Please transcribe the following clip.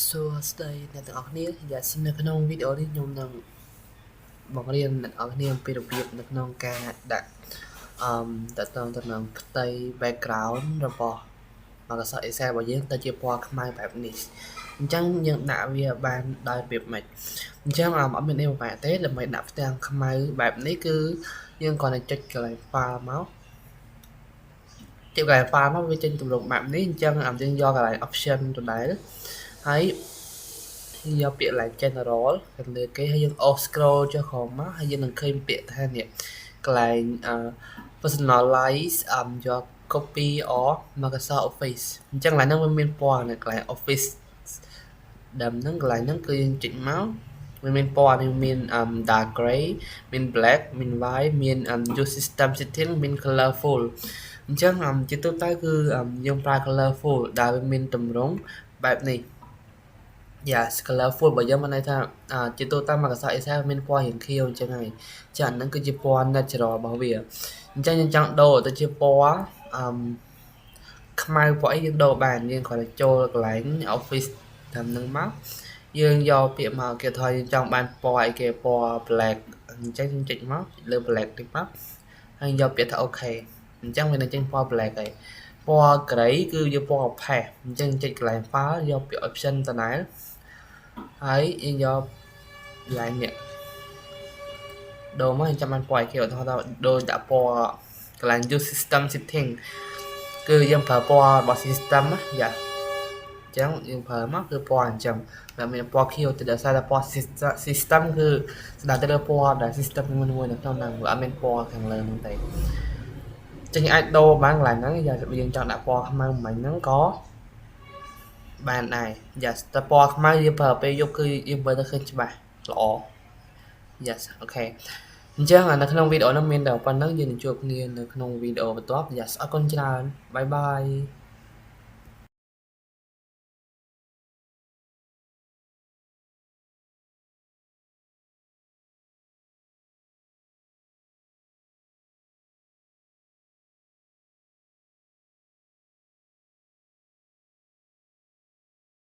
សួស្តីអ្នកទាំងអស់គ្នាយ៉ាសិននៅក្នុងវីដេអូនេះខ្ញុំនឹងបង្រៀនអ្នកទាំងអស់គ្នាអំពីរបៀបនៅក្នុងការដាក់តទៅនឹងផ្ទៃ background របស់មកស Excel របស់យើងទៅជាពណ៌ខ្មៅបែបនេះអញ្ចឹងយើងដាក់វាបានដោយរបៀបម៉េចអញ្ចឹងអត់មានអីពិបាកទេដើម្បីដាក់ផ្ទាំងខ្មៅបែបនេះគឺយើងគ្រាន់តែចុចកន្លែង file មកចុចកន្លែង file មកវាចេញទម្រង់បែបនេះអញ្ចឹងយើងយកកន្លែង option ដដែលហើយយកពាក្យ like general ខាងលើគេហើយយើងអូស scroll ចុះក្រោមមកហើយយើងនឹងឃើញពាក្យថានេះកន្លែងpersonalize យក copy or Microsoft Office អញ្ចឹងកន្លែងហ្នឹងវាមានពណ៌នៅកន្លែង Office ដើមហ្នឹងកន្លែងហ្នឹងគឺយើងចុចមកវាមានពណ៌នេះមាន dark gray មាន black មាន white មាន use system setting មាន colorful អញ្ចឹងជាទូទៅគឺយើងប្រើ colorful ដែលវាមានទម្រង់បែបនេះYes colorful បើយើងមិនន័យថាជាទូទៅមកកសែត Excel មានពណ៌រាងខៀវអញ្ចឹងហើយចាអាហ្នឹងគឺជាពណ៌ natural របស់វាអញ្ចឹងយើងចង់ដូរទៅជាពណ៌ខ្មៅពណ៌អីយើងដូរបានយើងគ្រាន់តែចូលកន្លែង Office តាមហ្នឹងមកយើងយកពាក្យមកគេថាយើងចង់បានពណ៌អីគេពណ៌ black អញ្ចឹងយើងចុចមកលើ black តិចមកហើយយកពាក្យថា OK អញ្ចឹងវានឹងចេញពណ៌ black ហើយពណ៌ gray គឺយកពណ៌ opaque អញ្ចឹងចុចកន្លែង file យកពាក្យ option ដដែលហើយយើងយកឡើងនេះដូរមកចាំបានពណ៌គេឧទាហរណ៍ដូរដាក់ពណ៌កន្លែង use system setting គឺយើងប្រើពណ៌របស់ system ណាយ៉ាអញ្ចឹងយើងប្រើមកគឺពណ៌អញ្ចឹងតែមានពណ៌ខៀវទៅដោយសារតែពណ៌ system គឺស្ដាប់ទៅលើពណ៌ដែល system មួយៗនៅក្នុងហ្នឹងវាអត់មានពណ៌ខាងលើហ្នឹងទេចឹងអាចដូរបានកន្លែងហ្នឹងយើងចង់ដាក់ពណ៌ខ្មៅមិញហ្នឹងក៏បានដែរយ៉ាតែពណ៌ខ្មៅយើងប្រើពេលយប់គឺយើងមើលទៅឃើញច្បាស់ល្អ Yes អូខេអញ្ចឹងនៅក្នុងវីដេអូនេះមានតែប៉ុណ្្នឹងយើងនឹងជួបគ្នានៅក្នុងវីដេអូបន្ទាប់ Yes អរគុណច្រើនបាយបាយ